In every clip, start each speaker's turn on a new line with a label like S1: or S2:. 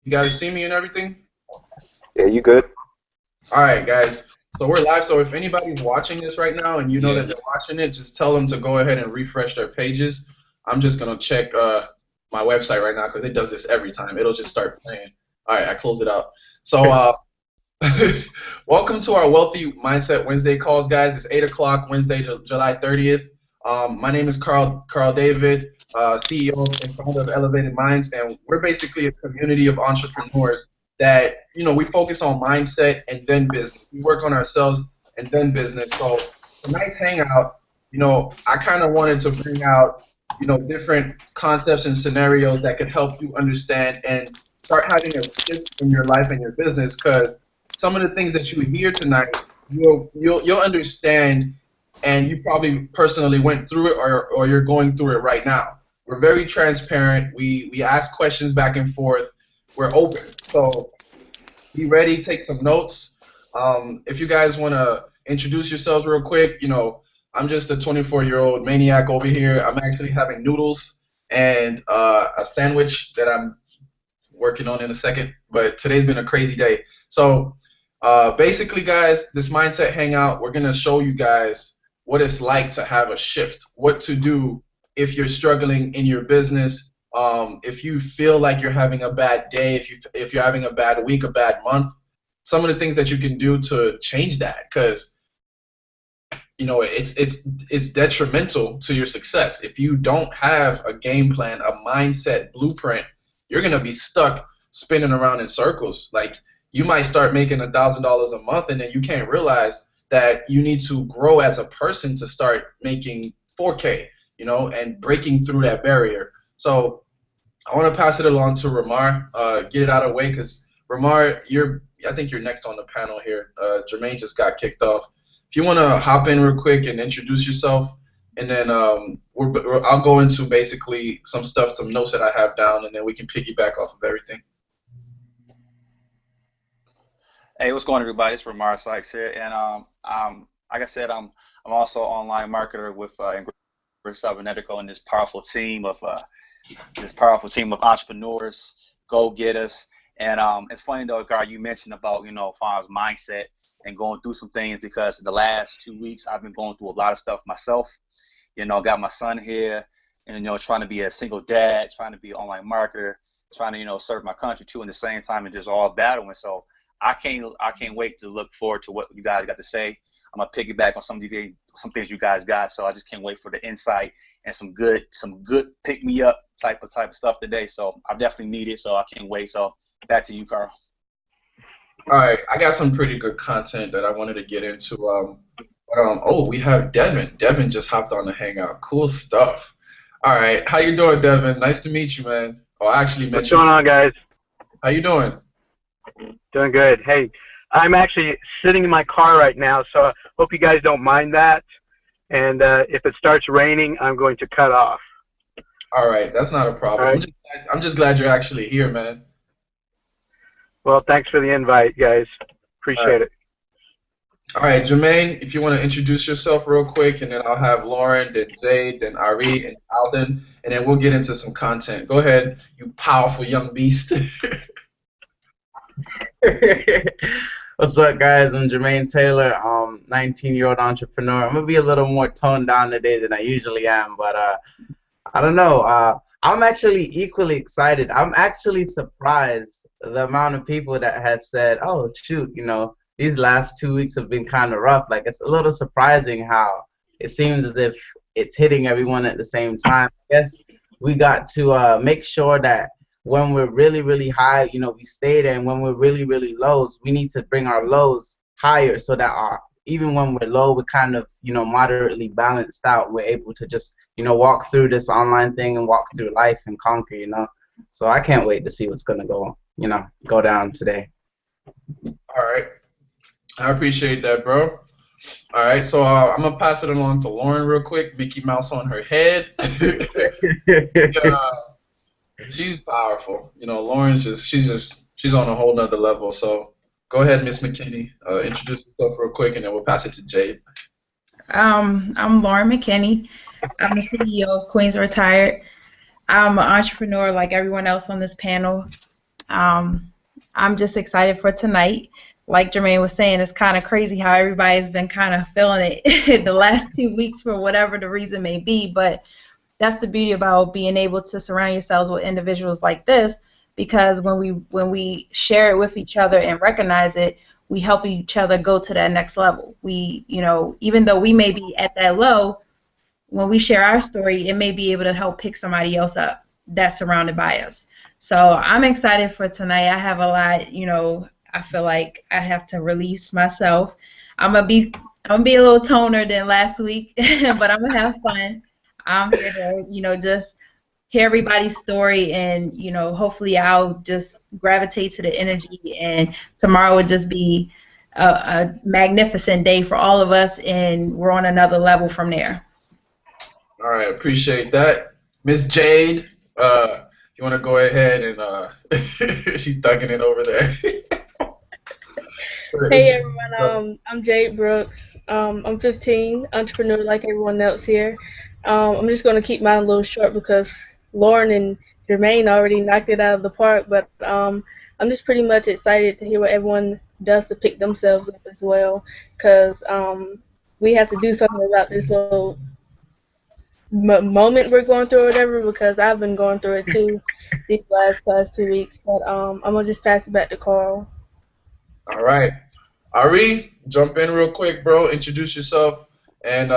S1: You guys see me and everything?
S2: Yeah, you good?
S1: All right, guys. So we're live. So if anybody's watching this right now and you know
S3: Yeah,
S1: that they're watching it, just tell them to go ahead and refresh their pages. I'm just gonna check my website right now because it does this every time. It'll just start playing. All right, I close it out. So welcome to our Wealthy Mindset Wednesday calls, guys. It's 8 o'clock Wednesday, July 30th. My name is Carl David, CEO and founder of Elevated Minds, and we're basically a community of entrepreneurs that we focus on mindset and then business. We work on ourselves and then business. So tonight's hangout, I kind of wanted to bring out different concepts and scenarios that could help you understand and start having a shift in your life and your business because some of the things that you hear tonight, you'll understand, and you probably personally went through it or you're going through it right now. We're very transparent. We ask questions back and forth. We're open. So be ready. Take some notes. If you guys want to introduce yourselves real quick, I'm just a 24-year-old maniac over here. I'm actually having noodles and a sandwich that I'm working on in a second. But today's been a crazy day. So basically, guys, this mindset hangout, we're gonna show you guys what it's like to have a shift, what to do if you're struggling in your business, if you feel like you're having a bad day, if you're having a bad week, a bad month, some of the things that you can do to change that, because it's detrimental to your success. If you don't have a game plan, a mindset blueprint, you're gonna be stuck spinning around in circles. Like you might start making $1,000 a month, and then you can't realize that you need to grow as a person to start making 4K, and breaking through that barrier. So I want to pass it along to Ramar, get it out of the way, because Ramar, I think you're next on the panel here. Jermaine just got kicked off. If you want to hop in real quick and introduce yourself, and then I'll go into basically some stuff, some notes that I have down, and then we can piggyback off of everything.
S3: hey, what's going on, everybody? It's Ramar Sykes here, and like I said, I'm also an online marketer with Cybernetical and this powerful team of entrepreneurs, go-getters, and it's funny though, Gar, you mentioned about as far as mindset and going through some things because the last 2 weeks I've been going through a lot of stuff myself. Got my son here, and trying to be a single dad, trying to be an online marketer, trying to serve my country too, in the same time, and just all battling. So I can't wait to look forward to what you guys got to say. I'm gonna piggyback on some things you guys got. So I just can't wait for the insight and some good pick me up type of stuff today. So I definitely need it. So I can't wait. So back to you, Carl.
S1: All right, I got some pretty good content that I wanted to get into. Oh, we have Devin. Devin just hopped on the hangout. Cool stuff. All right, how you doing, Devin? Nice to meet you, man. Oh, I actually
S4: What's
S1: met you.
S4: going on, guys?
S1: How you doing?
S4: Doing good. Hey, I'm actually sitting in my car right now, so I hope you guys don't mind that. And if it starts raining, I'm going to cut off.
S1: All right, that's not a
S4: All
S1: problem.
S4: right.
S1: I'm just glad you're actually here, man.
S4: Well, thanks for the invite, guys.
S1: All right.
S4: Appreciate it.
S1: All right, Jermaine, if you want to introduce yourself real quick, and then I'll have Lauren, then Jade, then Ari, and Alden, and then we'll get into some content. Go ahead, you powerful young beast.
S5: What's up, guys? I'm Jermaine Taylor, 19-year-old entrepreneur. I'm gonna be a little more toned down today than I usually am, but I don't know. I'm actually equally excited. I'm actually surprised the amount of people that have said, "Oh, shoot, these last 2 weeks have been kind of rough." Like it's a little surprising how it seems as if it's hitting everyone at the same time. I guess we got to make sure that when we're really, really high, we stay there, and when we're really, really lows, we need to bring our lows higher so that even when we're low, we're kind of, moderately balanced out. We're able to just, walk through this online thing and walk through life and conquer. So I can't wait to see what's gonna go down today.
S1: All right, I appreciate that, bro. All right, so I'm gonna pass it along to Lauren real quick. Mickey Mouse on her head. She's powerful. Lauren she's on a whole nother level. So go ahead, Miss McKinney. Introduce yourself real quick, and then we'll pass it to Jade.
S6: I'm Lauren McKinney. I'm the CEO of Queens Retired. I'm an entrepreneur like everyone else on this panel. I'm just excited for tonight. Like Jermaine was saying, it's kind of crazy how everybody's been kind of feeling it the last 2 weeks for whatever the reason may be. But that's the beauty about being able to surround yourselves with individuals like this, because when we share it with each other and recognize it, we help each other go to that next level. We, even though we may be at that low, when we share our story, it may be able to help pick somebody else up that's surrounded by us. So I'm excited for tonight. I have a lot, I feel like I have to release myself. I'm gonna be a little toner than last week, but I'm gonna have fun. I'm here to, just hear everybody's story, and hopefully I'll just gravitate to the energy, and tomorrow will just be a magnificent day for all of us, and we're on another level from there.
S1: All right, appreciate that. Miss Jade, you want to go ahead and she's thugging it over there.
S7: Hey everyone, I'm Jade Brooks. I'm 15, entrepreneur like everyone else here. I'm just going to keep mine a little short because Lauren and Jermaine already knocked it out of the park, but I'm just pretty much excited to hear what everyone does to pick themselves up as well, because we have to do something about this little moment we're going through or whatever, because I've been going through it too these past 2 weeks, but I'm going to just pass it back to Carl.
S1: All right. Ari, jump in real quick, bro. Introduce yourself. And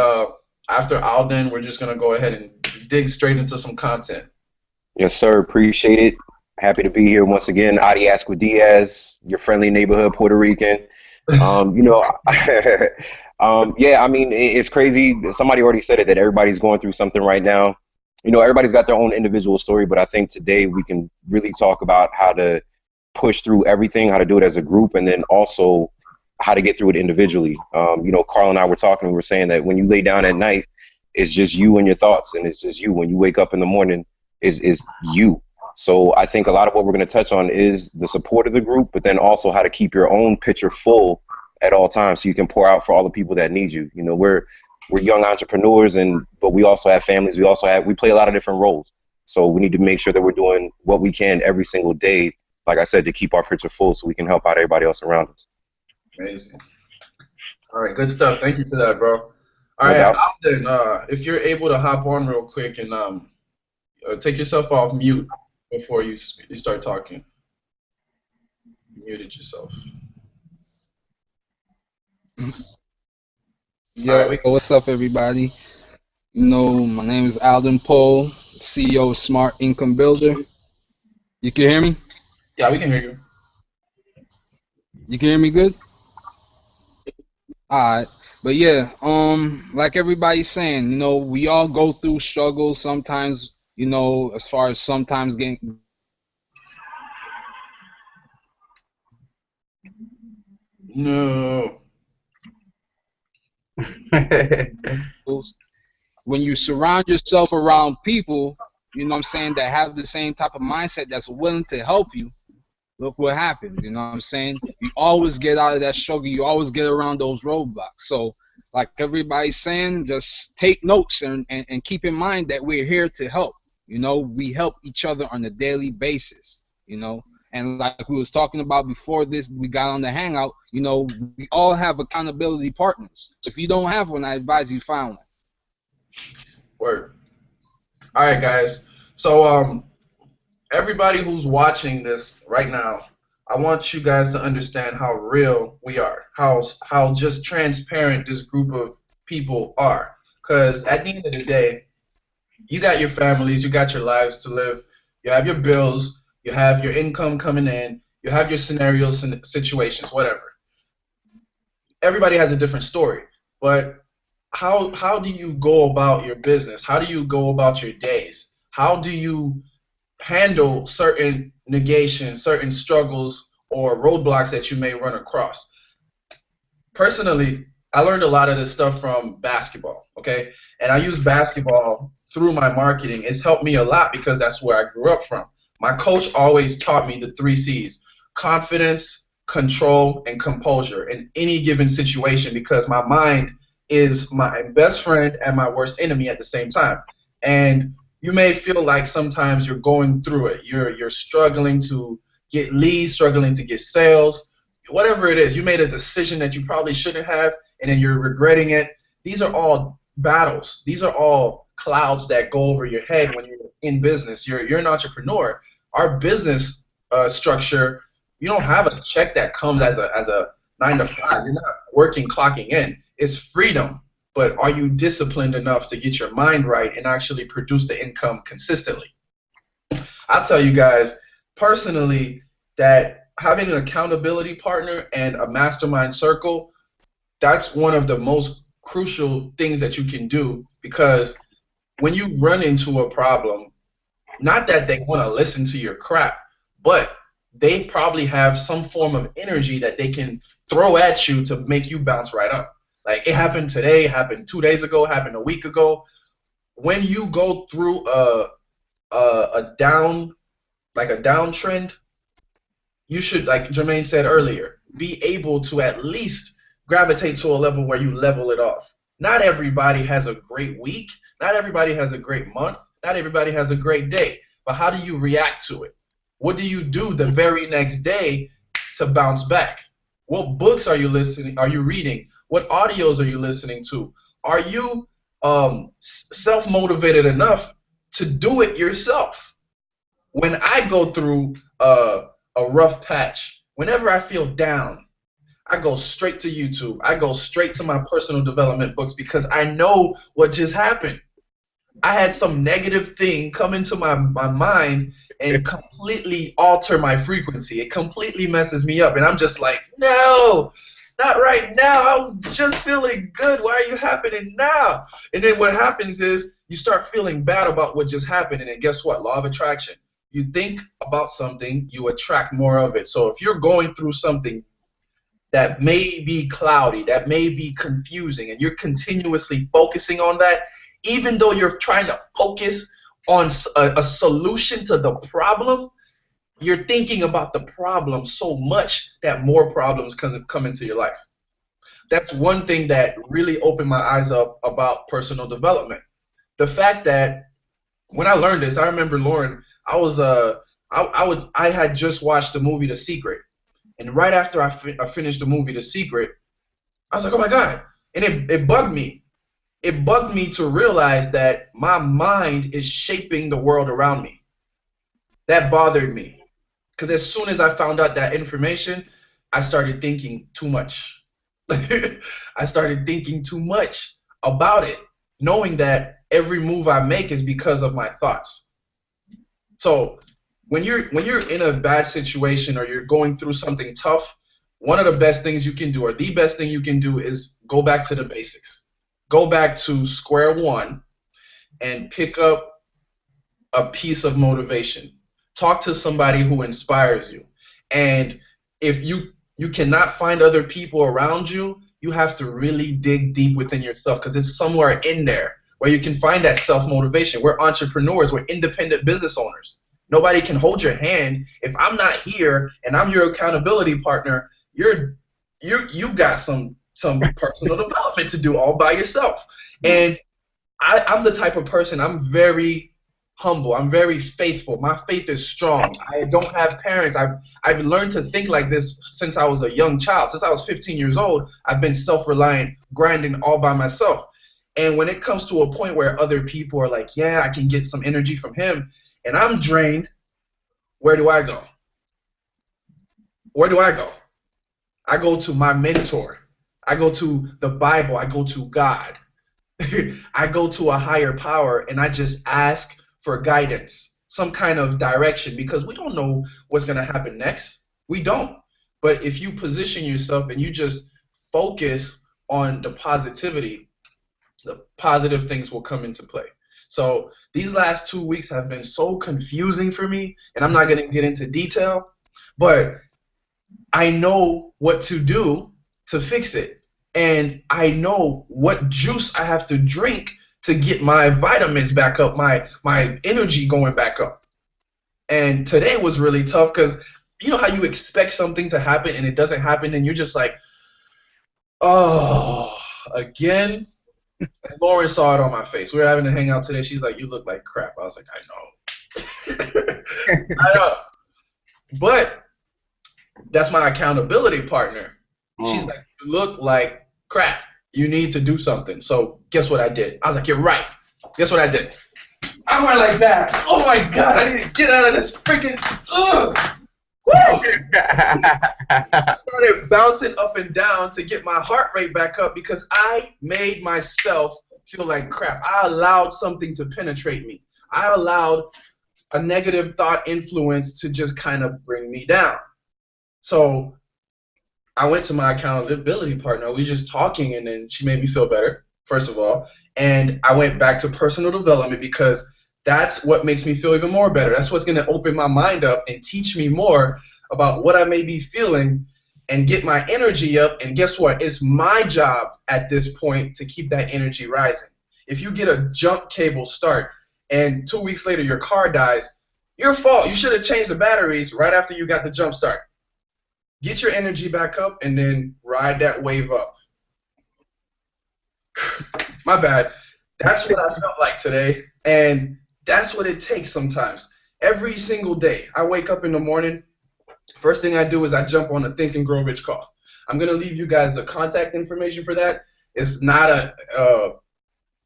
S1: after Alden, we're just going to go ahead and dig straight into some content.
S2: Yes, sir. Appreciate it. Happy to be here once again. Adi Asqua Diaz, your friendly neighborhood Puerto Rican. Yeah, I mean, it's crazy. Somebody already said it, that everybody's going through something right now. Everybody's got their own individual story, but I think today we can really talk about how to push through everything, how to do it as a group, and then also how to get through it individually. Carl and I were talking, we were saying that when you lay down at night, it's just you and your thoughts, and it's just you. When you wake up in the morning, is you. So I think a lot of what we're going to touch on is the support of the group, but then also how to keep your own pitcher full at all times so you can pour out for all the people that need you. We're young entrepreneurs, but we also have families. We play a lot of different roles. So we need to make sure that we're doing what we can every single day, like I said, to keep our pitcher full so we can help out everybody else around us.
S1: Amazing. All right, good stuff. Thank you for that, bro. All right, Alden, if you're able to hop on real quick and take yourself off mute before you start talking. You muted yourself.
S8: Yo, what's up, everybody? My name is Alden Pohl, CEO of Smart Income Builder. You can hear me?
S1: Yeah, we can hear you.
S8: You can hear me good? All right. But yeah, like everybody's saying, we all go through struggles sometimes, as far as sometimes getting.
S1: No.
S8: When you surround yourself around people, that have the same type of mindset, that's willing to help you, look what happens. You always get out of that struggle. You always get around those roadblocks. So like everybody's saying, just take notes and keep in mind that we're here to help. We help each other on a daily basis, and like we was talking about before this, we got on the Hangout, we all have accountability partners. So if you don't have one, I advise you find one.
S1: Word. All right, guys. So everybody who's watching this right now, I want you guys to understand how real we are, how just transparent this group of people are. Because at the end of the day, you got your families, you got your lives to live, you have your bills, you have your income coming in, you have your scenarios and situations, whatever. Everybody has a different story, but how do you go about your business? How do you go about your days? How do you handle certain negations, certain struggles, or roadblocks that you may run across? Personally, I learned a lot of this stuff from basketball, okay? And I use basketball through my marketing. It's helped me a lot because that's where I grew up from. My coach always taught me the 3 C's: confidence, control, and composure in any given situation, because my mind is my best friend and my worst enemy at the same time. And you may feel like sometimes you're going through it. You're struggling to get leads, struggling to get sales, whatever it is. You made a decision that you probably shouldn't have, and then you're regretting it. These are all battles. These are all clouds that go over your head when you're in business. You're an entrepreneur. Our business structure, you don't have a check that comes as a 9 to 5. You're not working, clocking in. It's freedom. But are you disciplined enough to get your mind right and actually produce the income consistently? I'll tell you guys personally that having an accountability partner and a mastermind circle, that's one of the most crucial things that you can do, because when you run into a problem, not that they want to listen to your crap, but they probably have some form of energy that they can throw at you to make you bounce right up. Like, it happened today, happened 2 days ago, happened a week ago. When you go through a downtrend, you should, like Jermaine said earlier, be able to at least gravitate to a level where you level it off. Not everybody has a great week. Not everybody has a great month. Not everybody has a great day. But how do you react to it? What do you do the very next day to bounce back? What books are you reading? What audios are you listening to? Are you self-motivated enough to do it yourself? When I go through a rough patch, whenever I feel down, I go straight to YouTube. I go straight to my personal development books, because I know what just happened. I had some negative thing come into my mind and completely alter my frequency. It completely messes me up, and I'm just like, no, not right now. I was just feeling good. Why are you happening now? And then what happens is you start feeling bad about what just happened, and then guess what? Law of attraction. You think about something, you attract more of it. So if you're going through something that may be cloudy, that may be confusing, and you're continuously focusing on that, even though you're trying to focus on a solution to the problem, you're thinking about the problem so much that more problems come into your life. That's one thing that really opened my eyes up about personal development. The fact that when I learned this, I remember, Lauren, I had just watched the movie The Secret, and right after I finished the movie The Secret, I was like, oh my God, and it bugged me. It bugged me to realize that my mind is shaping the world around me. That bothered me, because as soon as I found out that information, I started thinking too much. I started thinking too much about it, knowing that every move I make is because of my thoughts. So when you're in a bad situation or you're going through something tough, one of the best things you can do, or the best thing you can do, is go back to the basics. Go back to square one and pick up a piece of motivation. Talk to somebody who inspires you. And if you cannot find other people around you, you have to really dig deep within yourself, because it's somewhere in there where you can find that self-motivation. We're entrepreneurs. We're independent business owners. Nobody can hold your hand. If I'm not here and I'm your accountability partner, you got some personal development to do all by yourself. And I'm the type of person, I'm very humble. I'm very faithful. My faith is strong. I don't have parents. I've learned to think like this since I was a young child. Since I was 15 years old, I've been self-reliant, grinding all by myself. And when it comes to a point where other people are like, yeah, I can get some energy from him, and I'm drained, where do I go? Where do I go? I go to my mentor. I go to the Bible. I go to God. I go to a higher power, and I just ask for guidance, some kind of direction, because we don't know what's going to happen next. We don't. But if you position yourself and you just focus on the positivity, the positive things will come into play. So these last 2 weeks have been so confusing for me, and I'm not going to get into detail, but I know what to do to fix it. And I know what juice I have to drink to get my vitamins back up, my energy going back up. And today was really tough, because you know how you expect something to happen and it doesn't happen, and you're just like, oh, again? And Lauren saw it on my face. We were having a hangout today. She's like, you look like crap. I was like, I know. I know. But that's my accountability partner. She's like, you look like crap. You need to do something. So guess what I did? I was like, you're right. Guess what I did? I went like that. Oh my God, I need to get out of this freaking. Woo! I started bouncing up and down to get my heart rate back up because I made myself feel like crap. I allowed something to penetrate me. I allowed a negative thought influence to just kind of bring me down. So I went to my accountability partner. We were just talking, and then she made me feel better, first of all. And I went back to personal development because that's what makes me feel even more better. That's what's going to open my mind up and teach me more about what I may be feeling and get my energy up. And guess what? It's my job at this point to keep that energy rising. If you get a junk cable start and 2 weeks later your car dies, your fault. You should have changed the batteries right after you got the jump start. Get your energy back up and then ride that wave up. My bad. That's what I felt like today. And that's what it takes sometimes. Every single day, I wake up in the morning. First thing I do is I jump on a Think and Grow Rich call. I'm going to leave you guys the contact information for that. It's not a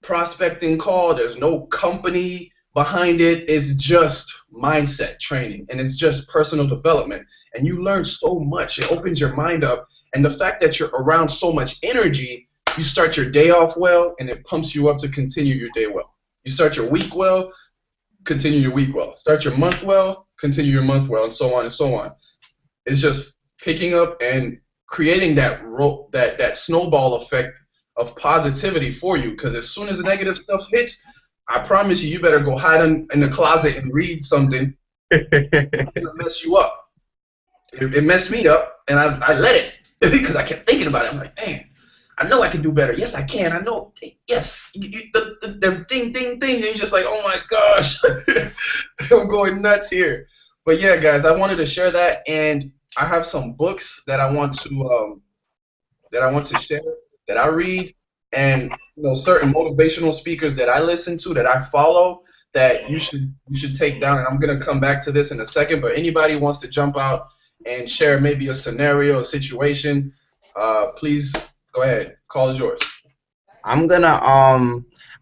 S1: prospecting call. There's no company behind it. It's just mindset training, and it's just personal development. And you learn so much. It opens your mind up. And the fact that you're around so much energy, you start your day off well, and it pumps you up to continue your day well. You start your week well, continue your week well. Start your month well, continue your month well, and so on and so on. It's just picking up and creating that snowball effect of positivity for you. Because as soon as the negative stuff hits, I promise you, you better go hide in the closet and read something. It'll mess you up. It messed me up, and I let it because I kept thinking about it. I'm like, man, I know I can do better. Yes, I can. I know. Yes. The ding, ding, ding. And you're just like, oh my gosh, I'm going nuts here. But yeah, guys, I wanted to share that, and I have some books that I want to share that I read, and certain motivational speakers that I listen to that I follow that you should take down. And I'm gonna come back to this in a second. But anybody wants to jump out and share maybe a scenario, a situation, please. Go ahead. Call is yours.
S5: I'm gonna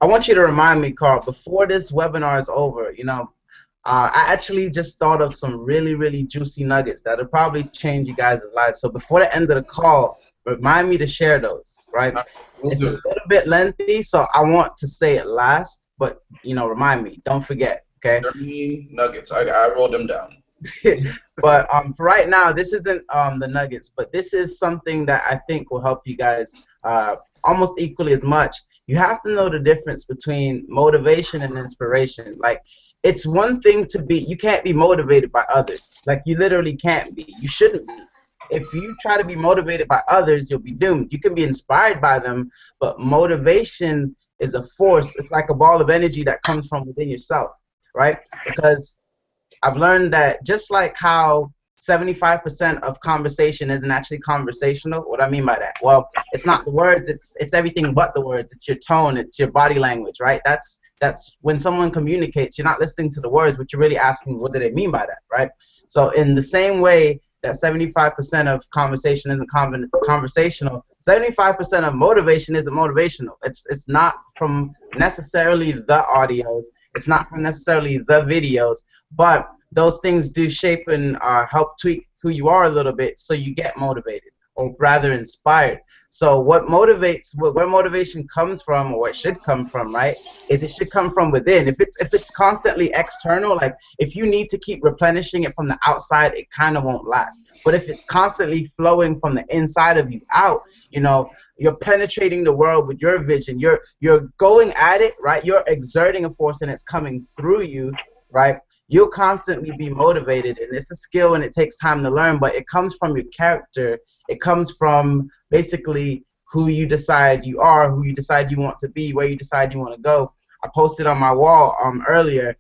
S5: I want you to remind me, Carl, before this webinar is over, I actually just thought of some really, really juicy nuggets that'll probably change you guys' lives. So before the end of the call, remind me to share those, right? It's a little bit lengthy, so I want to say it last, but remind me. Don't forget, okay?
S1: 30 nuggets. I wrote them down.
S5: But for right now, this isn't the nuggets, but this is something that I think will help you guys almost equally as much. You have to know the difference between motivation and inspiration. Like, it's one thing to be, you can't be motivated by others. Like, you literally can't be. You shouldn't be. If you try to be motivated by others, you'll be doomed. You can be inspired by them, but motivation is a force. It's like a ball of energy that comes from within yourself, right? Because I've learned that just like how 75% of conversation isn't actually conversational. What I mean by that? Well, it's not the words. It's everything but the words. It's your tone. It's your body language, right? That's when someone communicates. You're not listening to the words, but you're really asking, what do they mean by that, right? So in the same way that 75% of conversation isn't conversational, 75% of motivation isn't motivational. It's not from necessarily the audios. It's not from necessarily the videos, but those things do shape and help tweak who you are a little bit so you get motivated, or rather inspired. So where motivation comes from, or what should come from, right, is it should come from within. If it's constantly external, like if you need to keep replenishing it from the outside, it kind of won't last. But if it's constantly flowing from the inside of you out, you're penetrating the world with your vision. You're going at it, right? You're exerting a force and it's coming through you, right? You'll constantly be motivated, and it's a skill and it takes time to learn, but it comes from your character. It comes from basically who you decide you are, who you decide you want to be, where you decide you want to go. I posted on my wall earlier,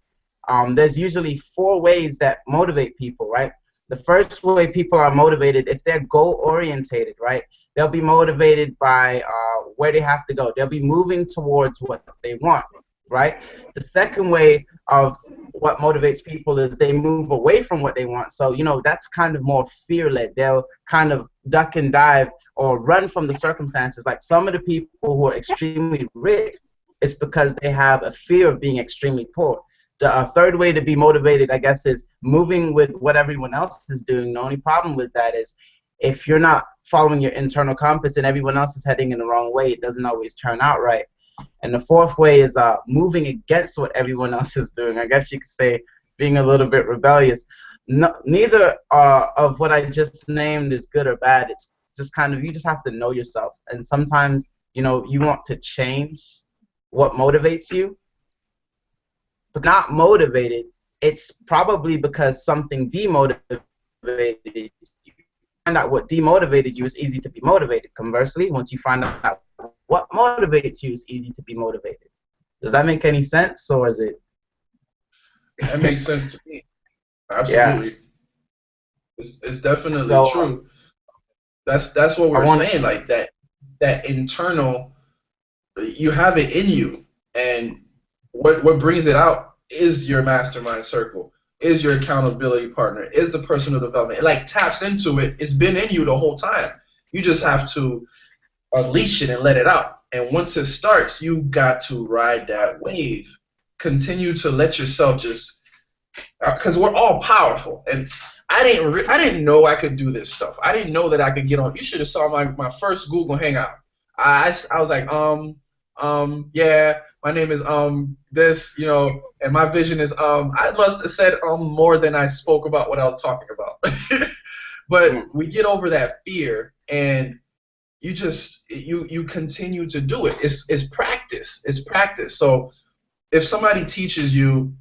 S5: there's usually 4 ways that motivate people, right? The first way people are motivated, if they're goal-orientated, right, they'll be motivated by where they have to go. They'll be moving towards what they want. right? The second way of what motivates people is they move away from what they want. So, you know, that's kind of more fear-led. They'll kind of duck and dive or run from the circumstances. Like some of the people who are extremely rich, it's because they have a fear of being extremely poor. The third way to be motivated, I guess, is moving with what everyone else is doing. The only problem with that is if you're not following your internal compass and everyone else is heading in the wrong way, it doesn't always turn out right. And the fourth way is moving against what everyone else is doing. I guess you could say being a little bit rebellious. No, neither of what I just named is good or bad. It's just kind of, you just have to know yourself. And sometimes, you know, you want to change what motivates you, but not motivated. It's probably because something demotivated you. Find out what demotivated you, is easy to be motivated. Conversely, once you find out what motivates you, it's easy to be motivated. Does that make any sense, or is it?
S1: That makes sense to me. Absolutely. Yeah. It's definitely true. That's what we're saying. Like that internal, you have it in you, and what brings it out is your mastermind circle, is your accountability partner, is the personal development. It like taps into it. It's been in you the whole time. You just have to unleash it and let it out. And once it starts, you got to ride that wave. Continue to let yourself just, because we're all powerful. And I didn't know I could do this stuff. I didn't know that I could get on. You should have saw my first Google Hangout. I was like, yeah, my name is this, you know, and my vision is I must have said more than I spoke about what I was talking about. But we get over that fear, and you just you continue to do it. It's practice. It's practice. So if somebody teaches you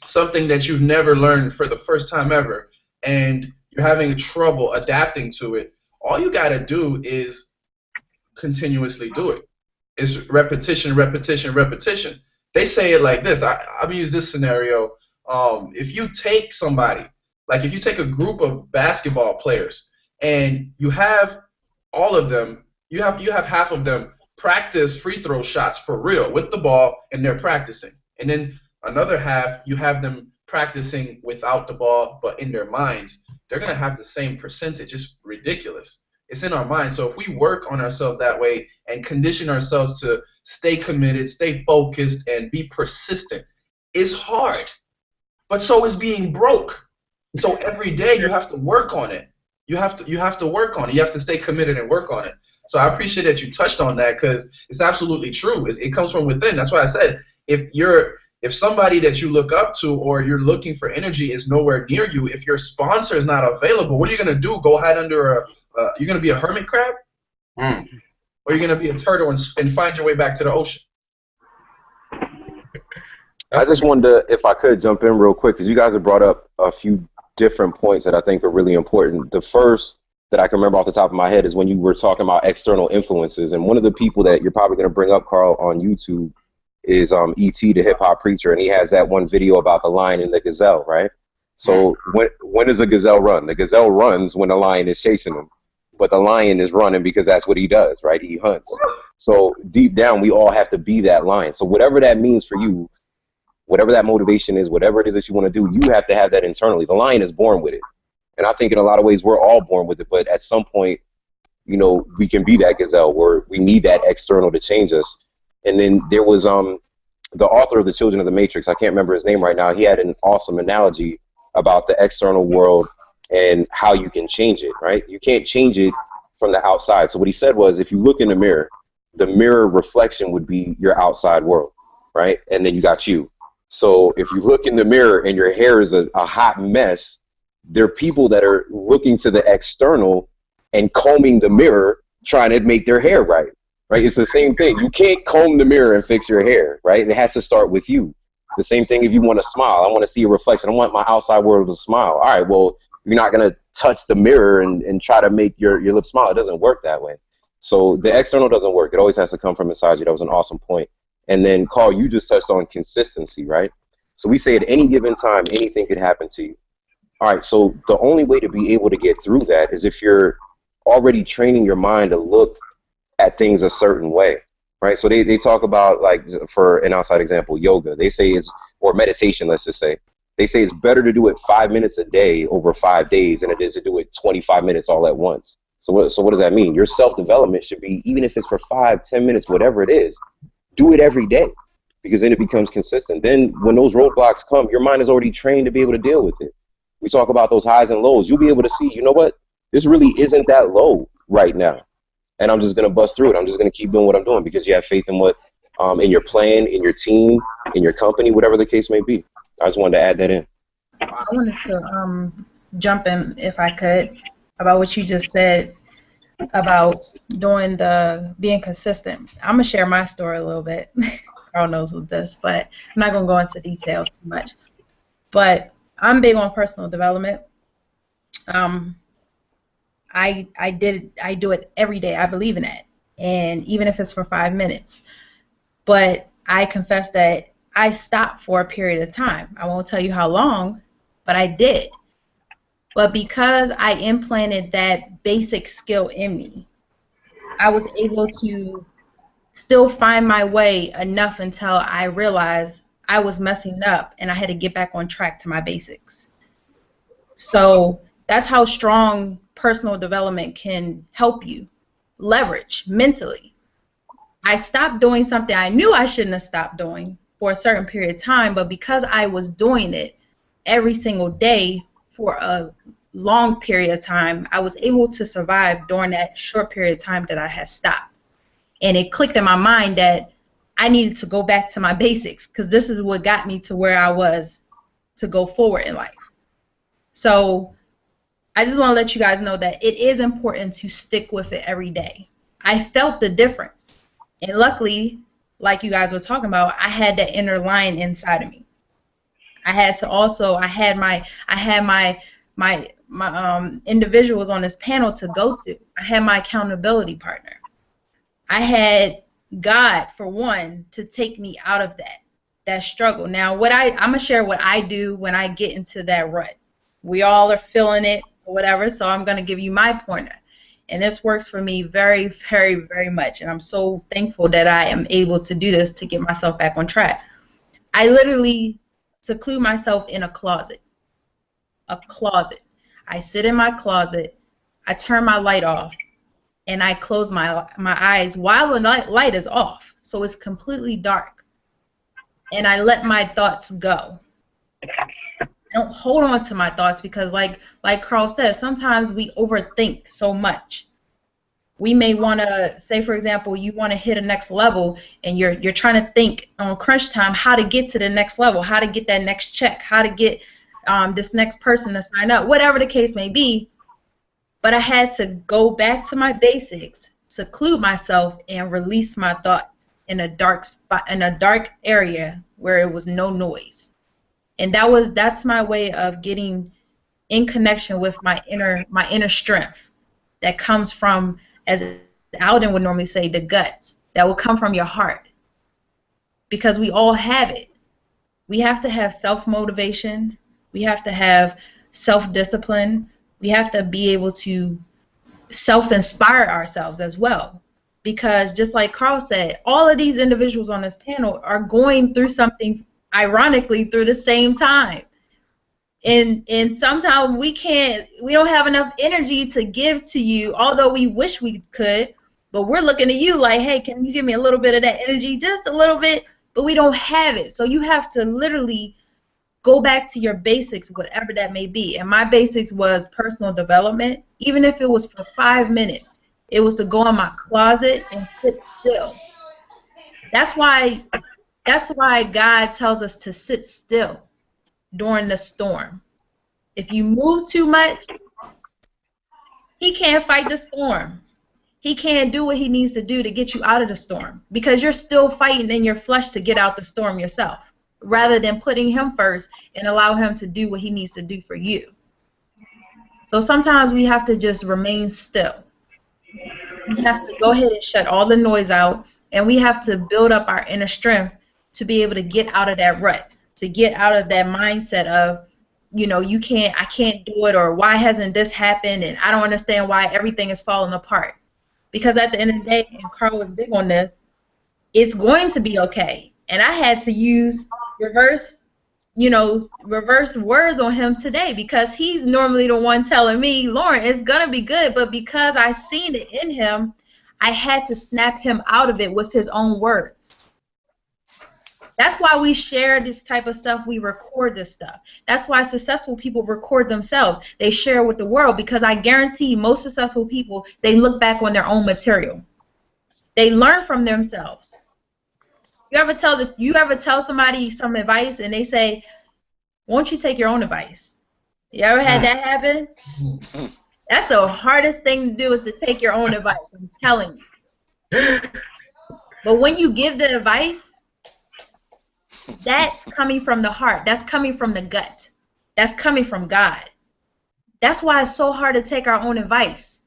S1: something that you've never learned for the first time ever, and you're having trouble adapting to it, all you got to do is continuously do it. It's repetition, repetition, repetition. They say it like this. I've used this scenario. If you take somebody, like if you take a group of basketball players, and you have all of them, you have half of them practice free throw shots for real with the ball, and they're practicing. And then another half, you have them practicing without the ball, but in their minds. They're going to have the same percentage. It's ridiculous. It's in our mind. So if we work on ourselves that way and condition ourselves to stay committed, stay focused, and be persistent, it's hard. But so is being broke. So every day you have to work on it. You have to work on it. You have to stay committed and work on it. So I appreciate that you touched on that, because it's absolutely true. It comes from within. That's why I said if somebody that you look up to or you're looking for energy is nowhere near you, if your sponsor is not available, what are you going to do? Go hide under you're going to be a hermit crab? Or you're going to be a turtle and find your way back to the ocean?
S2: I just wanted to, if I could, jump in real quick, because you guys have brought up a few different points that I think are really important. The first that I can remember off the top of my head is when you were talking about external influences. And one of the people that you're probably going to bring up, Carl, on YouTube is E.T., the hip-hop preacher, and he has that one video about the lion and the gazelle, right? So when does a gazelle run? The gazelle runs when the lion is chasing him, but the lion is running because that's what he does, right? He hunts. So deep down, we all have to be that lion. So whatever that means for you, whatever that motivation is, whatever it is that you want to do, you have to have that internally. The lion is born with it. And I think in a lot of ways, we're all born with it, but at some point, you know, we can be that gazelle where we need that external to change us. And then there was the author of The Children of the Matrix, I can't remember his name right now, he had an awesome analogy about the external world and how you can change it, right? You can't change it from the outside. So what he said was, if you look in the mirror reflection would be your outside world, right? And then you got you. So if you look in the mirror and your hair is a hot mess, there are people that are looking to the external and combing the mirror trying to make their hair right. Right? It's the same thing. You can't comb the mirror and fix your hair, right? It has to start with you. The same thing if you want to smile. I want to see a reflection. I want my outside world to smile. All right, well, you're not going to touch the mirror and try to make your lips smile. It doesn't work that way. So the external doesn't work. It always has to come from inside you. That was an awesome point. And then, Carl, you just touched on consistency, right? So we say at any given time, anything could happen to you. All right, so the only way to be able to get through that is if you're already training your mind to look at things a certain way, right? So they talk about, like, for an outside example, yoga. They say it's, or meditation, let's just say. They say it's better to do it 5 minutes a day over 5 days than it is to do it 25 minutes all at once. So what does that mean? Your self-development should be, even if it's for 5, 10 minutes, whatever it is, do it every day, because then it becomes consistent. Then when those roadblocks come, your mind is already trained to be able to deal with it. We talk about those highs and lows. You'll be able to see, you know what? This really isn't that low right now. And I'm just going to bust through it. I'm just going to keep doing what I'm doing because you have faith in what, in your plan, in your team, in your company, whatever the case may be. I just wanted to add that in.
S6: I wanted to jump in, if I could, about what you just said about doing the being consistent. I'm going to share my story a little bit. Carl knows with this, but I'm not going to go into details too much. But I'm big on personal development. I do it every day. I believe in it, and even if it's for 5 minutes. But I confess that I stopped for a period of time. I won't tell you how long, but I did. But because I implanted that basic skill in me, I was able to still find my way enough until I realized I was messing up and I had to get back on track to my basics. So that's how strong personal development can help you leverage mentally. I stopped doing something I knew I shouldn't have stopped doing for a certain period of time, but because I was doing it every single day for a long period of time, I was able to survive during that short period of time that I had stopped. And it clicked in my mind that I needed to go back to my basics, because this is what got me to where I was to go forward in life. So I just want to let you guys know that it is important to stick with it every day. I felt the difference. And luckily, like you guys were talking about, I had that inner lion inside of me. I had my individuals on this panel to go to. I had my accountability partner. I had God, for one, to take me out of that struggle. Now, I'm gonna share what I do when I get into that rut. We all are feeling it or whatever, so I'm gonna give you my pointer. And this works for me very, very, very much. And I'm so thankful that I am able to do this to get myself back on track. I literally seclude myself in a closet. A closet. I sit in my closet, I turn my light off, and I close my eyes while the light is off, so it's completely dark. And I let my thoughts go. I don't hold on to my thoughts because, like Carl says, sometimes we overthink so much. We may want to, say for example, you want to hit a next level, and you're trying to think on crunch time how to get to the next level, how to get that next check, how to get this next person to sign up, whatever the case may be. But I had to go back to my basics, seclude myself, and release my thoughts in a dark spot, in a dark area where it was no noise. And that's my way of getting in connection with my inner strength that comes from, as Alden would normally say, the guts, that will come from your heart. Because we all have it. We have to have self-motivation. We have to have self-discipline. We have to be able to self-inspire ourselves as well. Because just like Carl said, all of these individuals on this panel are going through something, ironically, through the same time. And sometimes we don't have enough energy to give to you, although we wish we could, but we're looking at you like, hey, can you give me a little bit of that energy, just a little bit, but we don't have it. So you have to literally go back to your basics, whatever that may be. And my basics was personal development, even if it was for 5 minutes. It was to go in my closet and sit still. That's why God tells us to sit still during the storm. If you move too much, he can't fight the storm. He can't do what he needs to do to get you out of the storm, because you're still fighting in your flesh to get out the storm yourself, rather than putting him first and allow him to do what he needs to do for you. So sometimes we have to just remain still. We have to go ahead and shut all the noise out, and we have to build up our inner strength to be able to get out of that rut, to get out of that mindset of, I can't do it, or why hasn't this happened, and I don't understand why everything is falling apart. Because at the end of the day, and Carl was big on this, it's going to be okay. And I had to use reverse words on him today, because he's normally the one telling me, Lauren, it's going to be good. But because I seen it in him, I had to snap him out of it with his own words. That's why we share this type of stuff. We record this stuff. That's why successful people record themselves. They share with the world, because I guarantee most successful people, they look back on their own material. They learn from themselves. You ever tell somebody some advice and they say, won't you take your own advice? You ever had that happen? That's the hardest thing to do, is to take your own advice. I'm telling you. But when you give the advice, that's coming from the heart. That's coming from the gut. That's coming from God. That's why it's so hard to take our own advice.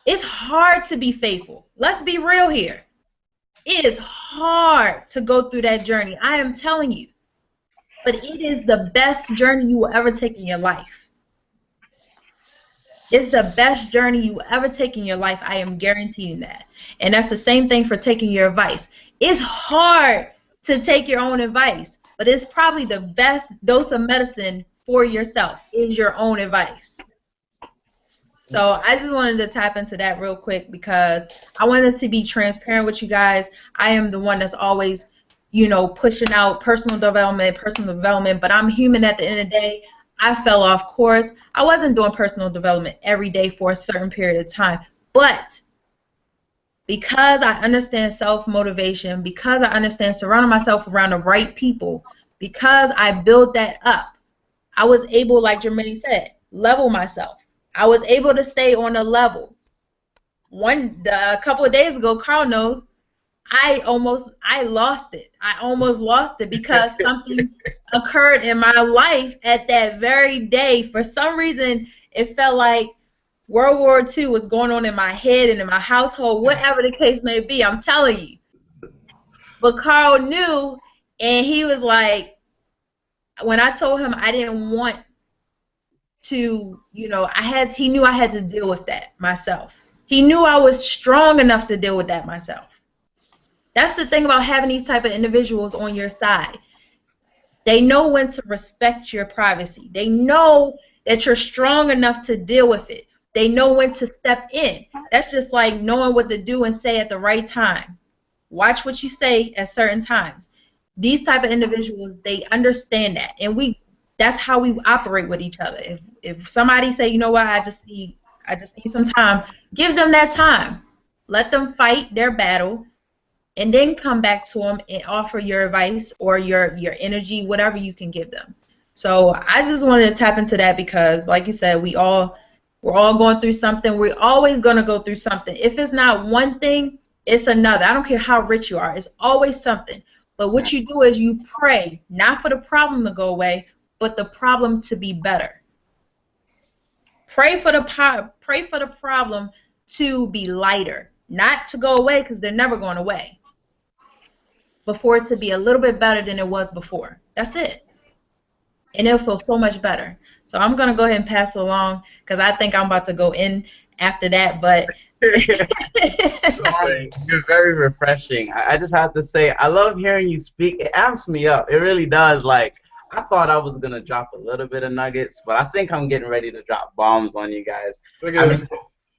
S6: It's hard to be faithful. Let's be real here. It is hard to go through that journey. I am telling you. But it is the best journey you will ever take in your life. It's the best journey you will ever take in your life. I am guaranteeing that. And that's the same thing for taking your advice. It's hard to take your own advice, but it's probably the best dose of medicine for yourself is your own advice. So I just wanted to tap into that real quick, because I wanted to be transparent with you guys. I am the one that's always, pushing out personal development, but I'm human at the end of the day. I fell off course. I wasn't doing personal development every day for a certain period of time, but because I understand self-motivation, because I understand surrounding myself around the right people, because I built that up, I was able, like Jermaine said, level myself. I was able to stay on a level. A couple of days ago, Carl knows, I lost it. I almost lost it because something occurred in my life at that very day. For some reason, it felt like World War II was going on in my head and in my household, whatever the case may be, I'm telling you. But Carl knew, and he was like, when I told him I didn't want to, he knew I had to deal with that myself. He knew I was strong enough to deal with that myself. That's the thing about having these type of individuals on your side. They know when to respect your privacy. They know that you're strong enough to deal with it. They know when to step in. That's just like knowing what to do and say at the right time. Watch what you say at certain times. These type of individuals, they understand that, and that's how we operate with each other. If somebody say, you know what, I just need some time, give them that time. Let them fight their battle, and then come back to them and offer your advice or your energy, whatever you can give them. So I just wanted to tap into that, because, like you said, we're all going through something. We're always going to go through something. If it's not one thing, it's another. I don't care how rich you are. It's always something. But what you do is you pray, not for the problem to go away, but the problem to be better. Pray for the problem to be lighter, not to go away, because they're never going away, but for it to be a little bit better than it was before. That's it. And it'll feel so much better. So I'm going to go ahead and pass it along, because I think I'm about to go in after that. But
S5: You're very refreshing. I just have to say, I love hearing you speak. It amps me up. It really does. Like, I thought I was going to drop a little bit of nuggets, but I think I'm getting ready to drop bombs on you guys.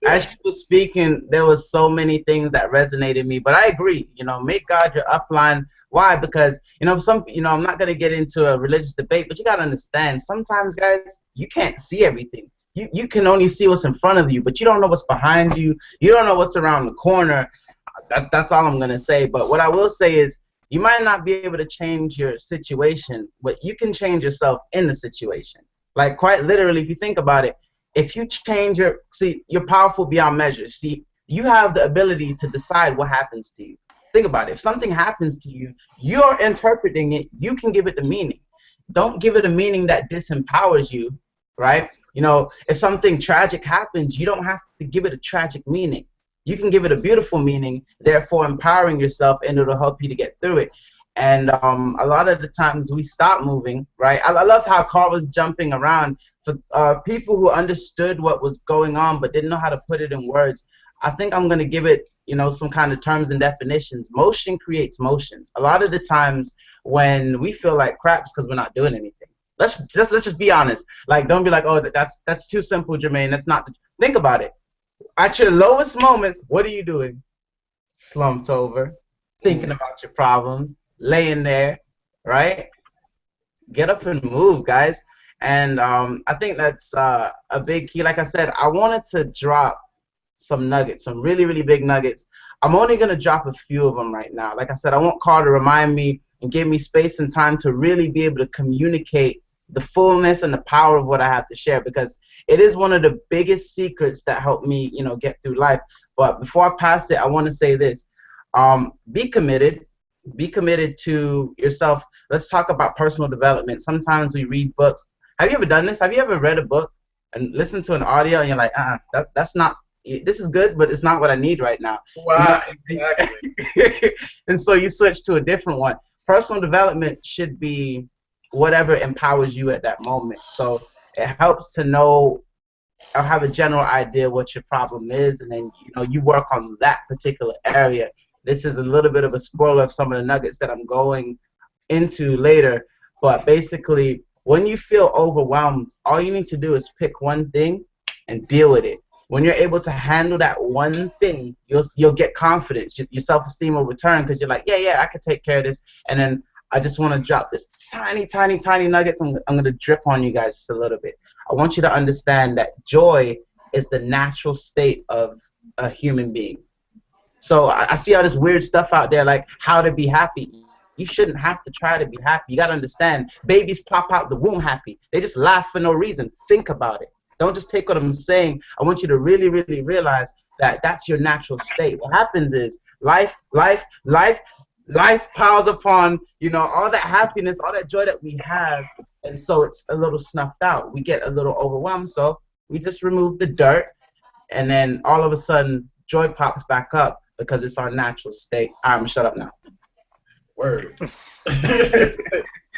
S5: As you were speaking, there was so many things that resonated with me. But I agree, make God your upline. Why? Because, I'm not going to get into a religious debate, but you got to understand, sometimes, guys, you can't see everything. You can only see what's in front of you, but you don't know what's behind you. You don't know what's around the corner. That's all I'm going to say. But what I will say is, you might not be able to change your situation, but you can change yourself in the situation. Like, quite literally, if you think about it, if you change you're powerful beyond measure. See, you have the ability to decide what happens to you. Think about it. If something happens to you, you're interpreting it. You can give it the meaning. Don't give it a meaning that disempowers you, right? If something tragic happens, you don't have to give it a tragic meaning. You can give it a beautiful meaning, therefore empowering yourself, and it'll help you to get through it. And a lot of the times we stop moving, right? I love how Carl was jumping around. For people who understood what was going on but didn't know how to put it in words, I think I'm gonna give it, some kind of terms and definitions. Motion creates motion. A lot of the times when we feel like crap, it's because we're not doing anything. Let's just be honest. Like, don't be like, oh, that's too simple, Jermaine. That's not. Think about it. At your lowest moments, what are you doing? Slumped over, thinking about your problems, laying there, right? Get up and move, guys. And I think that's a big key. Like I said, I wanted to drop some nuggets, some really, really big nuggets. I'm only going to drop a few of them right now. Like I said, I want Carl to remind me and give me space and time to really be able to communicate the fullness and the power of what I have to share, because it is one of the biggest secrets that helped me, get through life. But before I pass it, I want to say this. Be committed. Be committed to yourself. Let's talk about personal development. Sometimes we read books. Have you ever done this? Have you ever read a book and listened to an audio and you're like, that's not, this is good, but it's not what I need right now.
S1: Wow, exactly.
S5: And so you switch to a different one. Personal development should be whatever empowers you at that moment. So it helps to know or have a general idea what your problem is, and then you work on that particular area. This is a little bit of a spoiler of some of the nuggets that I'm going into later, but basically, when you feel overwhelmed, all you need to do is pick one thing and deal with it. When you're able to handle that one thing, you'll get confidence. Your self-esteem will return because you're like, yeah, I can take care of this. And then I just want to drop this tiny, tiny, tiny nuggets. I'm going to drip on you guys just a little bit. I want you to understand that joy is the natural state of a human being. So I see all this weird stuff out there, like how to be happy. You shouldn't have to try to be happy. You got to understand, babies pop out the womb happy. They just laugh for no reason. Think about it. Don't just take what I'm saying. I want you to really, really realize that that's your natural state. What happens is life piles upon, all that happiness, all that joy that we have, and so it's a little snuffed out. We get a little overwhelmed, so we just remove the dirt, and then all of a sudden, joy pops back up because it's our natural state. I'm gonna shut up now.
S1: Word.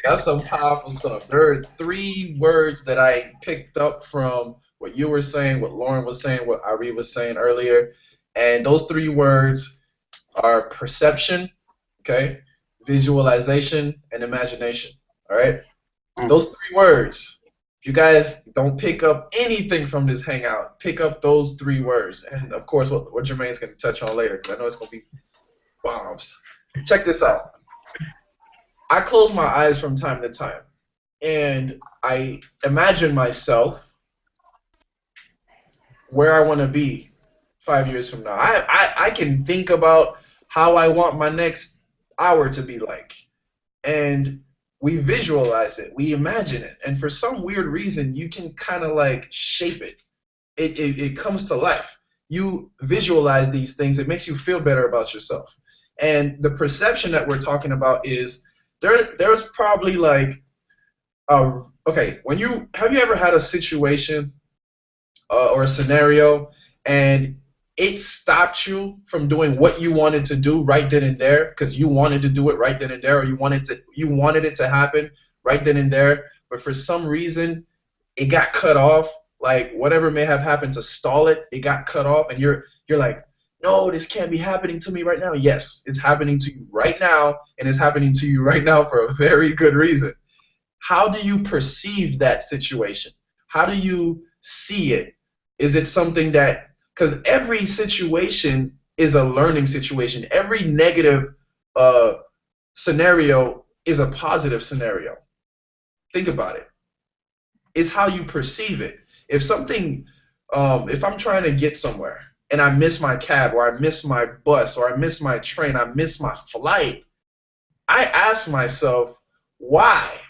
S1: That's some powerful stuff. There are 3 words that I picked up from what you were saying, what Lauren was saying, what Ari was saying earlier, and those 3 words are perception, okay, visualization, and imagination. All right, those 3 words. If you guys don't pick up anything from this hangout, pick up those 3 words, and of course, what Jermaine's going to touch on later, because I know it's going to be bombs. Check this out. I close my eyes from time to time, and I imagine myself where I want to be 5 years from now. I can think about how I want my next hour to be like, and we visualize it, we imagine it, and for some weird reason, you can kind of like shape it. It comes to life. You visualize these things. It makes you feel better about yourself. And the perception that we're talking about is there's probably like okay, have you ever had a situation or a scenario and it stopped you from doing what you wanted to do right then and there because you wanted to do it right then and there, or you wanted it to happen right then and there, but for some reason it got cut off, like whatever may have happened to stall it, it got cut off, and you're like, no, this can't be happening to me right now. Yes, it's happening to you right now, and it's happening to you right now for a very good reason. How do you perceive that situation? How do you see it? Is it something that, because every situation is a learning situation. Every negative scenario is a positive scenario. Think about it. It's how you perceive it. If something, if I'm trying to get somewhere, and I miss my cab, or I miss my bus, or I miss my train, I miss my flight, I ask myself, why?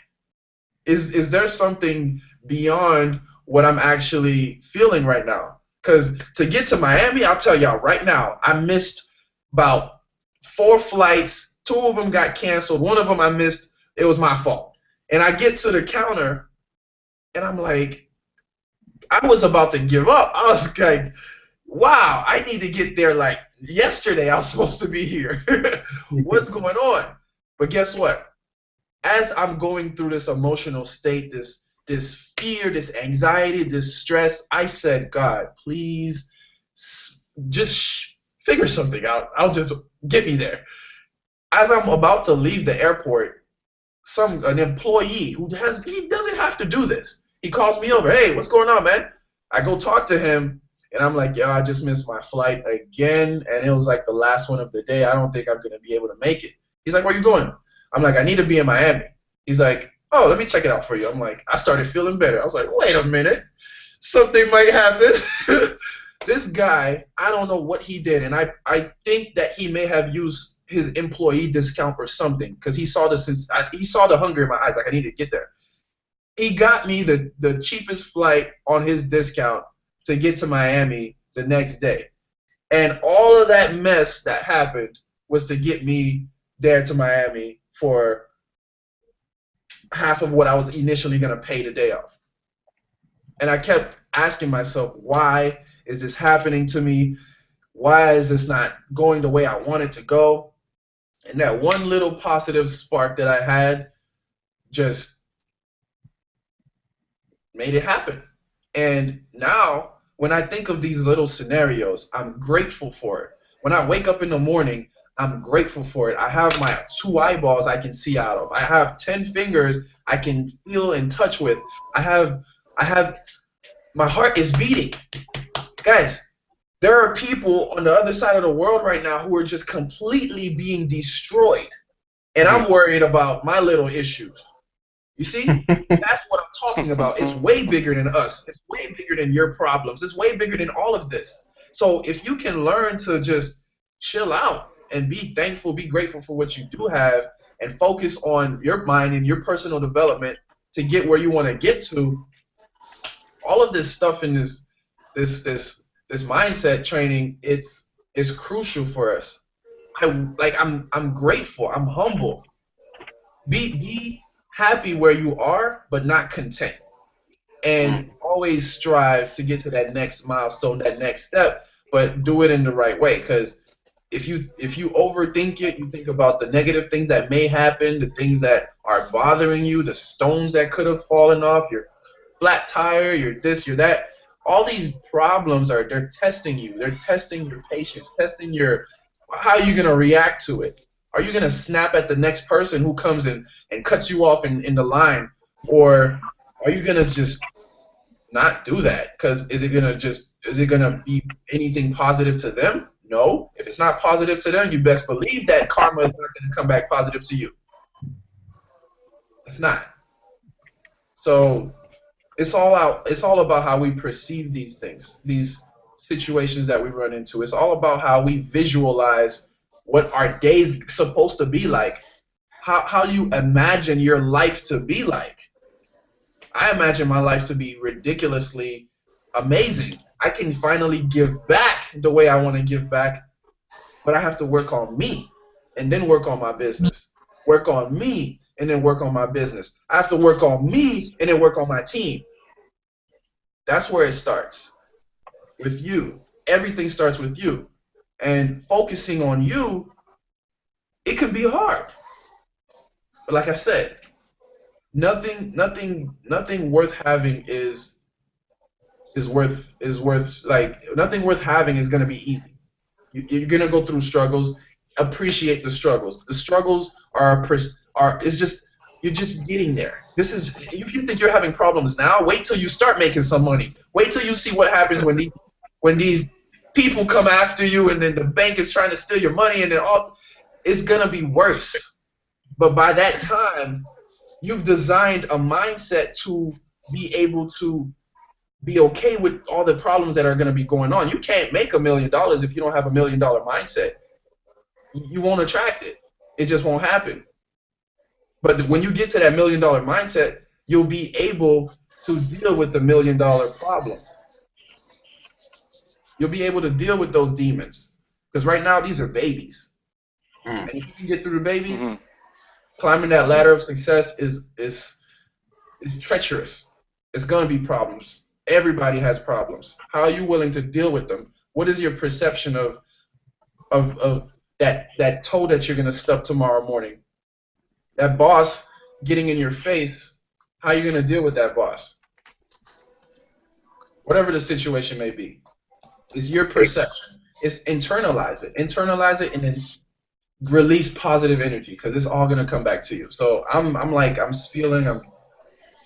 S1: Is there something beyond what I'm actually feeling right now? Because to get to Miami, I'll tell y'all right now, I missed about 4 flights. 2 of them got canceled. 1 of them I missed. It was my fault. And I get to the counter, and I'm like, I was about to give up. I was like, wow, I need to get there like yesterday. I was supposed to be here. What's going on? But guess what? As I'm going through this emotional state, this fear, this anxiety, this stress, I said, God, please just figure something out. I'll just get me there. As I'm about to leave the airport, an employee he doesn't have to do this. He calls me over. Hey, what's going on, man? I go talk to him, and I'm like, yo, I just missed my flight again, and it was like the last one of the day. I don't think I'm gonna be able to make it. He's like, where you going? I'm like, I need to be in Miami. He's like, oh, let me check it out for you. I'm like, I started feeling better. I was like, wait a minute, something might happen. This guy, I don't know what he did, and I think that he may have used his employee discount or something, because he saw he saw the hunger in my eyes, like I need to get there. He got me the cheapest flight on his discount to get to Miami the next day. And all of that mess that happened was to get me there to Miami for half of what I was initially going to pay the day of. And I kept asking myself, why is this happening to me? Why is this not going the way I want it to go? And that one little positive spark that I had just made it happen. And now, when I think of these little scenarios, I'm grateful for it. When I wake up in the morning, I'm grateful for it. I have my 2 eyeballs I can see out of. I have 10 fingers I can feel and touch with. I have, my heart is beating. Guys, there are people on the other side of the world right now who are just completely being destroyed. And I'm worried about my little issues. You see? That's what I'm talking about. It's way bigger than us. It's way bigger than your problems. It's way bigger than all of this. So if you can learn to just chill out and be thankful, be grateful for what you do have, and focus on your mind and your personal development to get where you want to get to, all of this stuff in this mindset training, it's crucial for us. I'm grateful. I'm humble. Be happy where you are, but not content. And always strive to get to that next milestone, that next step, but do it in the right way. Because if you overthink it, you think about the negative things that may happen, the things that are bothering you, the stones that could have fallen off, your flat tire, your this, your that. All these problems they're testing you. They're testing your patience, testing how you're gonna react to it. Are you going to snap at the next person who comes in and cuts you off in the line? Or are you going to just not do that? Because is it going to be anything positive to them? No. If it's not positive to them, you best believe that karma is not going to come back positive to you. It's not. So it's all about how we perceive these things, these situations that we run into. It's all about how we visualize what our day's supposed to be like, how you imagine your life to be like. I imagine my life to be ridiculously amazing. I can finally give back the way I want to give back, but I have to work on me and then work on my business. Work on me and then work on my business. I have to work on me and then work on my team. That's where it starts, with you. Everything starts with you. And focusing on you, it can be hard. But like I said, nothing worth having is worth nothing worth having is gonna be easy. You're gonna go through struggles. Appreciate the struggles. The struggles you're just getting there. If you think you're having problems now, wait till you start making some money. Wait till you see what happens when these people come after you, and then the bank is trying to steal your money, and then it's gonna be worse. But by that time, you've designed a mindset to be able to be okay with all the problems that are gonna be going on. You can't make $1 million if you don't have $1 million mindset. You won't attract it. It just won't happen. But when you get to that $1 million mindset, you'll be able to deal with the $1 million problems. You'll be able to deal with those demons. Because right now, these are babies. And if you can get through the babies, climbing that ladder of success is treacherous. It's going to be problems. Everybody has problems. How are you willing to deal with them? What is your perception of that toe that you're going to stub tomorrow morning? That boss getting in your face, how are you going to deal with that boss? Whatever the situation may be. It's your perception. it's internalize it, and then release positive energy, because it's all gonna come back to you. So I'm feeling, I'm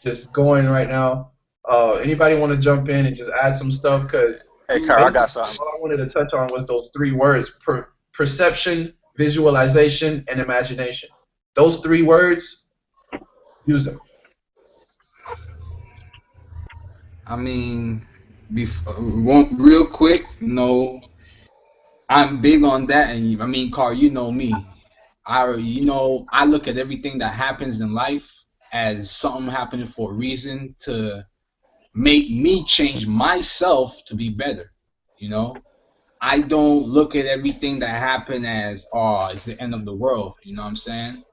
S1: just going right now. Anybody want to jump in and just add some stuff? Because
S3: Hey, Carl, I got something.
S1: all I wanted to touch on was those three words: perception, visualization, and imagination. Those three words, use them.
S8: I mean, real quick, I'm big on that, and I mean, Carl, you know me. I look at everything that happens in life as something happening for a reason to make me change myself to be better. I don't look at everything that happened as, oh, it's the end of the world. You know what I'm saying?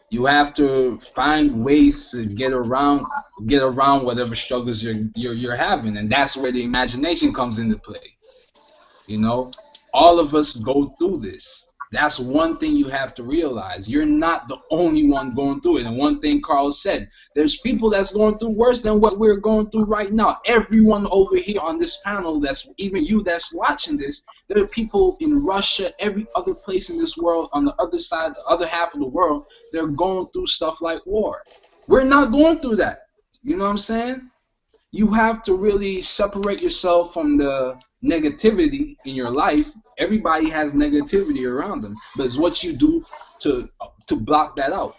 S8: You have to find ways to get around whatever struggles you're having, and that's where the imagination comes into play. All of us go through this. That's one thing you have to realize. You're not the only one going through it. And one thing Carl said, there's people that's going through worse than what we're going through right now. Everyone over here on this panel, that's even you that's watching this, there are people in Russia, every other place in this world, on the other side, the other half of the world, they're going through stuff like war. We're not going through that. You know what I'm saying? You have to really separate yourself from the negativity in your life. Everybody has negativity around them, but it's what you do to block that out.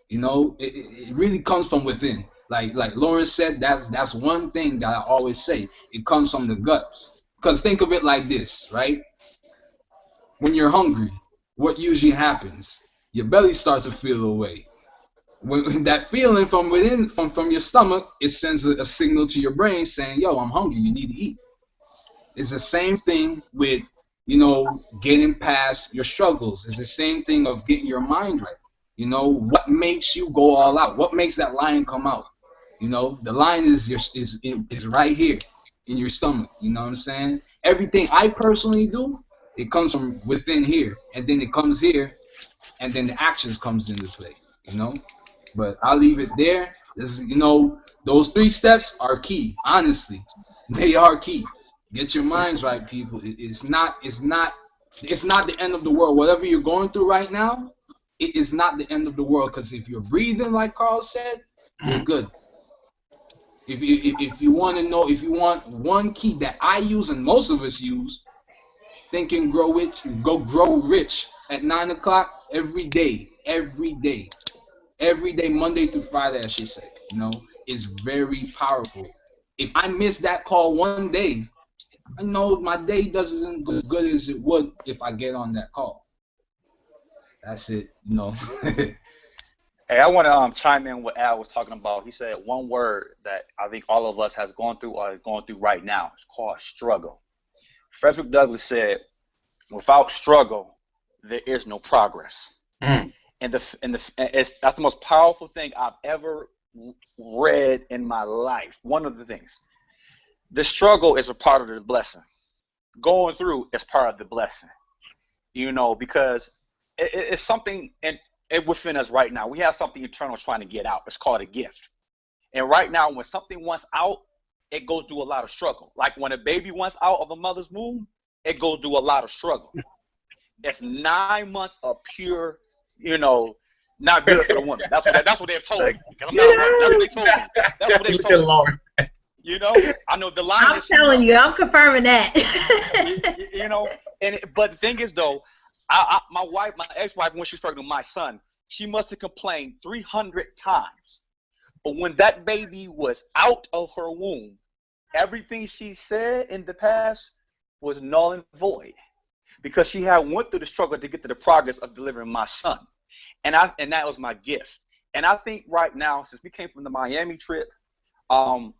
S8: It really comes from within. Like Lawrence said, that's one thing that I always say. It comes from the guts. Because think of it like this, right? When you're hungry, what usually happens? Your belly starts to feel away. When that feeling from within, from your stomach, it sends a signal to your brain saying, yo, I'm hungry, you need to eat. It's the same thing with, getting past your struggles. It's the same thing of getting your mind right. What makes you go all out? What makes that lion come out? The lion is right here in your stomach. You know what I'm saying? Everything I personally do, it comes from within here, and then it comes here, and then the actions comes into play. But I'll leave it there. This is, those 3 steps are key. Honestly, they are key. Get your minds right, people. It's not the end of the world. Whatever you're going through right now, it is not the end of the world. Because if you're breathing, like Carl said, you're good. If you want to know, if you want one key that I use and most of us use, Think and Grow Rich, grow rich at 9 o'clock every day, Monday through Friday, I should say. Is very powerful. If I miss that call one day, I know my day doesn't go as good as it would if I get on that call. That's it.
S3: Hey, I want to chime in what Al was talking about. He said one word that I think all of us has gone through or is going through right now. It's called struggle. Frederick Douglass said, without struggle, there is no progress. And that's the most powerful thing I've ever read in my life. One of the things. The struggle is a part of the blessing. Going through is part of the blessing. Because it's something within us right now. We have something internal trying to get out. It's called a gift. And right now, when something wants out, it goes through a lot of struggle. Like when a baby wants out of a mother's womb, it goes through a lot of struggle. It's 9 months of pure, not good for the woman. That's what they've told me. That's what they told me. That's what they told me. I know the line.
S6: I'm telling you, I'm confirming that.
S3: But the thing is, though, my ex-wife, when she was pregnant with my son, she must have complained 300 times. But when that baby was out of her womb, everything she said in the past was null and void, because she had went through the struggle to get to the progress of delivering my son, and that was my gift. And I think right now, since we came from the Miami trip,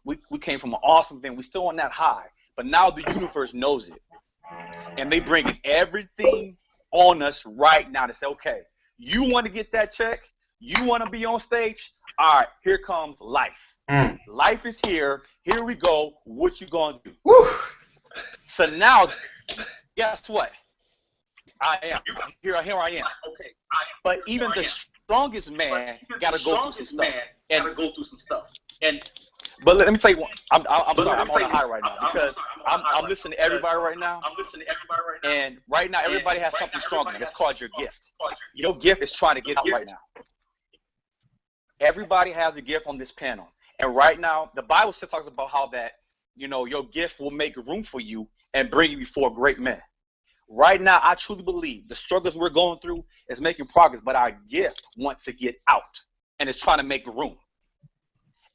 S3: we came from an awesome event. We still on that high, but now the universe knows it, and they bringing everything on us right now to say, okay, you want to get that check, you want to be on stage. All right, here comes life. Life is here. Here we go. What you gonna do?
S1: Woo.
S3: So now, guess what? I am. Here I am. Okay. But even the strongest man gotta go through some stuff. And But let me tell you one. I'm sorry. I'm on a high right now because I'm listening to everybody right now. And right now, everybody has something stronger. It's called your gift. Your gift is trying to get out right now. Everybody has a gift on this panel. And right now, the Bible still talks about how that, your gift will make room for you and bring you before great men. Right now, I truly believe the struggles we're going through is making progress, but our gift wants to get out and it's trying to make room.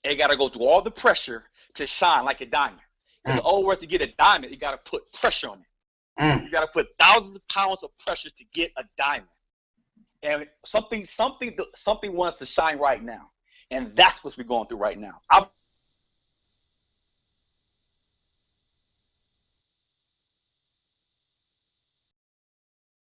S3: It got to go through all the pressure to shine like a diamond. Because in other words, to get a diamond, you got to put pressure on it. You got to put thousands of pounds of pressure to get a diamond. And something wants to shine right now. And that's what we're going through right now. I